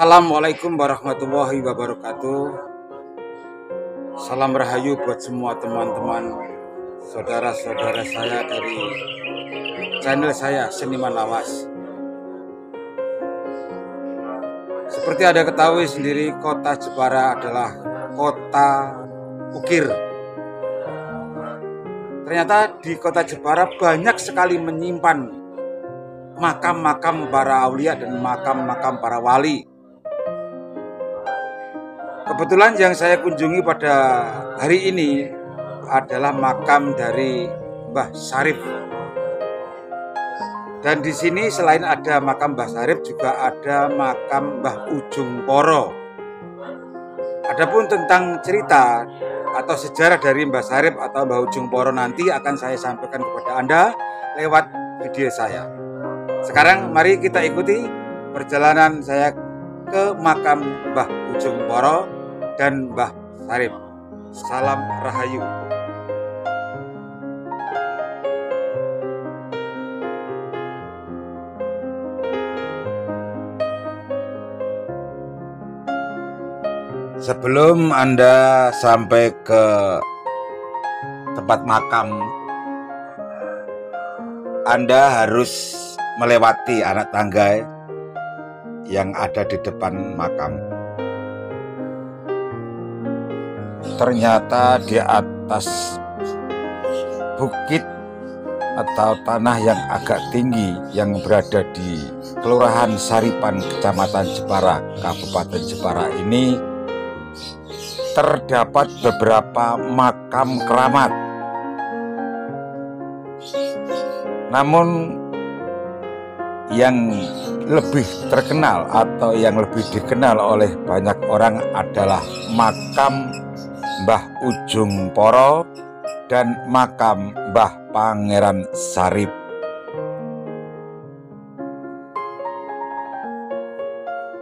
Assalamualaikum warahmatullahi wabarakatuh. Salam rahayu buat semua teman-teman, saudara-saudara saya dari channel saya Seniman Lawas. Seperti Anda ketahui sendiri, kota Jepara adalah kota ukir. Ternyata di kota Jepara banyak sekali menyimpan makam-makam para aulia dan makam-makam para wali. Kebetulan yang saya kunjungi pada hari ini adalah makam dari Mbah Syarif. Dan di sini selain ada makam Mbah Syarif juga ada makam Mbah Ujung Poro. Adapun tentang cerita atau sejarah dari Mbah Syarif atau Mbah Ujung Poro nanti akan saya sampaikan kepada Anda lewat video saya. Sekarang mari kita ikuti perjalanan saya ke makam Mbah Ujung Poro dan Mbah Syarif. Salam rahayu. Sebelum Anda sampai ke tempat makam, Anda harus melewati anak tangga yang ada di depan makam. Ternyata di atas bukit atau tanah yang agak tinggi yang berada di Kelurahan Saripan, Kecamatan Jepara, Kabupaten Jepara ini terdapat beberapa makam keramat. Namun yang lebih terkenal atau yang lebih dikenal oleh banyak orang adalah makam Mbah Ujung Poro dan makam Mbah Pangeran Syarif.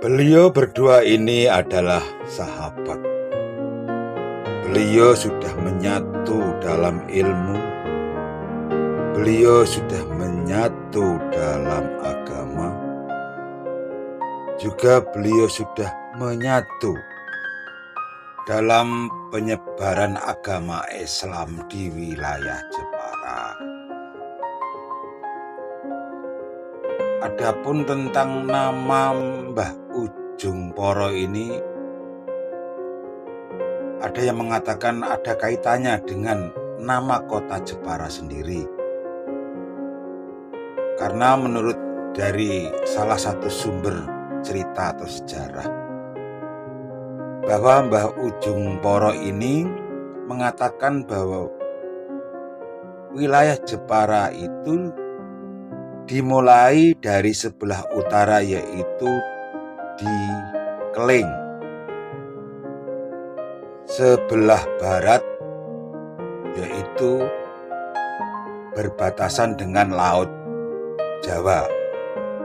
Beliau berdua ini adalah sahabat. Beliau sudah menyatu dalam ilmu. Beliau sudah menyatu dalam agama. Juga beliau sudah menyatu dalam penyebaran agama Islam di wilayah Jepara. Adapun tentang nama Mbah Ujung Poro ini, ada yang mengatakan ada kaitannya dengan nama kota Jepara sendiri. Karena menurut dari salah satu sumber cerita atau sejarah, bahwa Mbah Ujung Poro ini mengatakan bahwa wilayah Jepara itu dimulai dari sebelah utara, yaitu di Keling, sebelah barat yaitu berbatasan dengan Laut Jawa.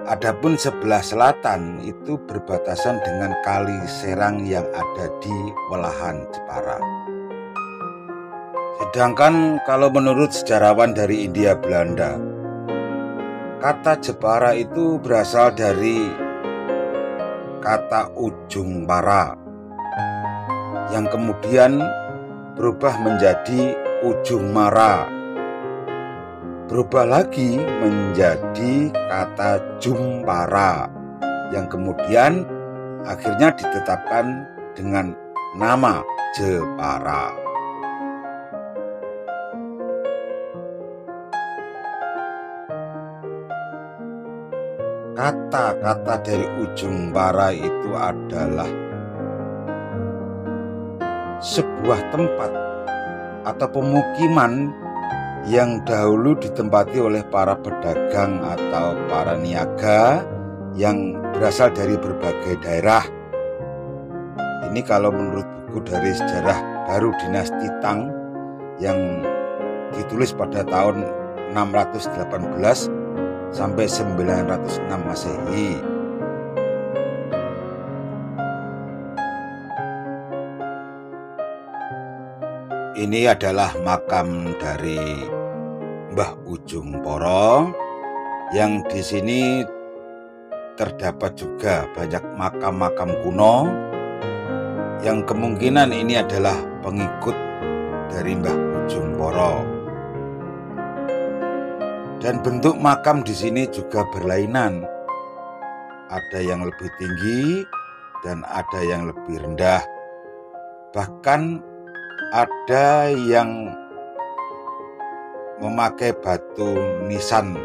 Adapun sebelah selatan itu berbatasan dengan Kali Serang yang ada di Welahan Jepara. Sedangkan kalau menurut sejarawan dari Hindia Belanda, kata Jepara itu berasal dari kata ujung para yang kemudian berubah menjadi ujung mara, berubah lagi menjadi kata Jumpara yang kemudian akhirnya ditetapkan dengan nama Jepara. Kata-kata dari ujung para itu adalah sebuah tempat atau pemukiman yang dahulu ditempati oleh para pedagang atau para niaga yang berasal dari berbagai daerah. Ini kalau menurut buku dari sejarah baru dinasti Tang yang ditulis pada tahun 618 sampai 906 Masehi. Ini adalah makam dari Mbah Ujung Poro yang di sini terdapat juga banyak makam-makam kuno yang kemungkinan ini adalah pengikut dari Mbah Ujung Poro. Dan bentuk makam di sini juga berlainan. Ada yang lebih tinggi dan ada yang lebih rendah. Bahkan ada yang memakai batu nisan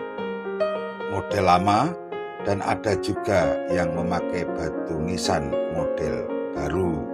model lama dan ada juga yang memakai batu nisan model baru.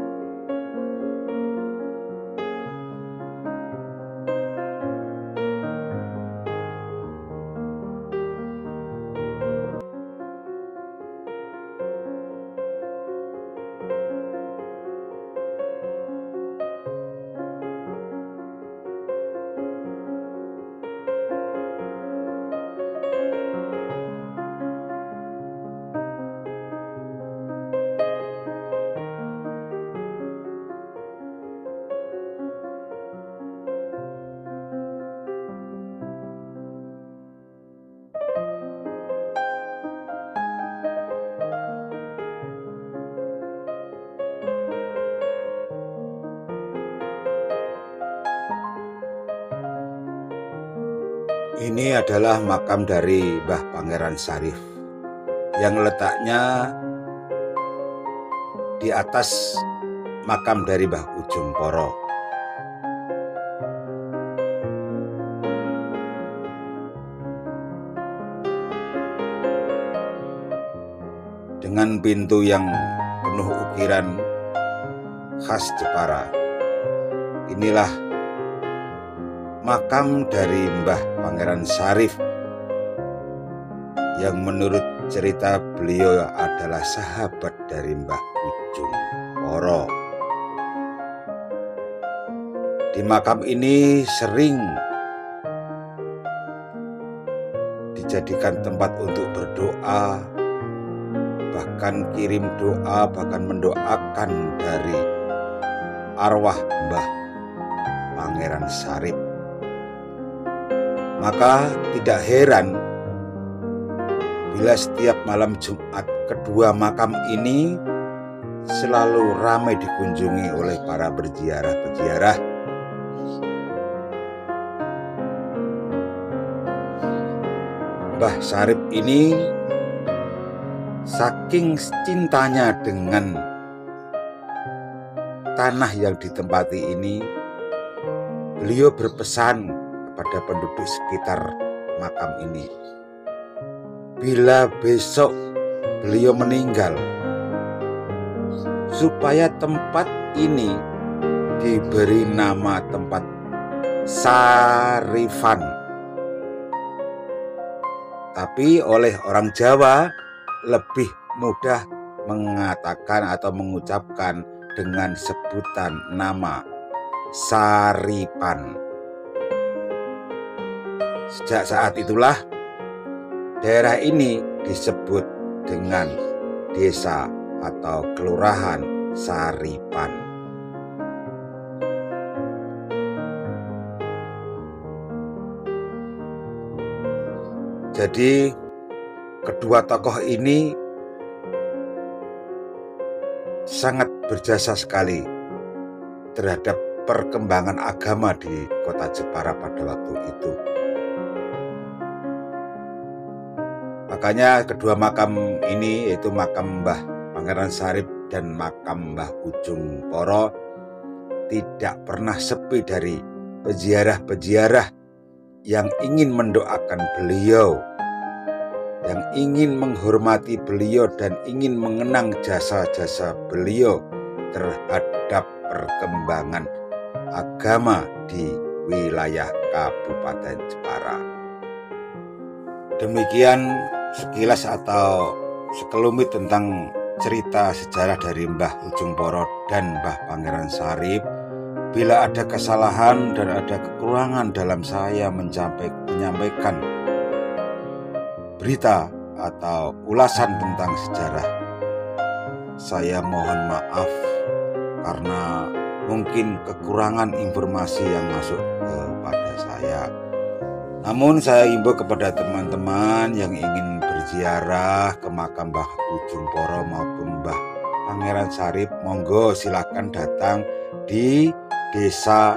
Ini adalah makam dari Mbah Pangeran Sarif yang letaknya di atas makam dari Mbah Ujung Poro. Dengan pintu yang penuh ukiran khas Jepara. Inilah makam dari Mbah Pangeran Sarif yang menurut cerita beliau adalah sahabat dari Mbah Ujung Poro. Di makam ini sering dijadikan tempat untuk berdoa, bahkan kirim doa, bahkan mendoakan dari arwah Mbah Pangeran Sarif. Maka tidak heran bila setiap malam Jumat kedua makam ini selalu ramai dikunjungi oleh para berziarah-berziarah. Mbah Sarif ini saking cintanya dengan tanah yang ditempati ini, beliau berpesan kepada penduduk sekitar makam ini, bila besok beliau meninggal, supaya tempat ini diberi nama tempat Sarifan. Tapi oleh orang Jawa lebih mudah mengatakan atau mengucapkan dengan sebutan nama Saripan. Sejak saat itulah daerah ini disebut dengan desa atau kelurahan Saripan. Jadi kedua tokoh ini sangat berjasa sekali terhadap perkembangan agama di kota Jepara pada waktu itu. Makanya kedua makam ini, yaitu makam Mbah Pangeran Sarif dan makam Mbah Ujung Poro, tidak pernah sepi dari peziarah-peziarah yang ingin mendoakan beliau, yang ingin menghormati beliau dan ingin mengenang jasa-jasa beliau terhadap perkembangan agama di wilayah Kabupaten Jepara. Demikian sekilas atau sekelumit tentang cerita sejarah dari Mbah Ujung Poro dan Mbah Pangeran Sarif. Bila ada kesalahan dan ada kekurangan dalam saya menyampaikan berita atau ulasan tentang sejarah, saya mohon maaf karena mungkin kekurangan informasi yang masuk kepada saya. Namun saya himbau kepada teman-teman yang ingin ziarah ke makam Mbah Ujung Poro maupun Mbah Pangeran Sarip, monggo silakan datang di Desa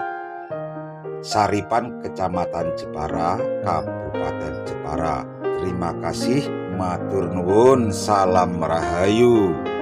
Saripan, Kecamatan Jepara, Kabupaten Jepara. Terima kasih, matur nuwun, salam rahayu.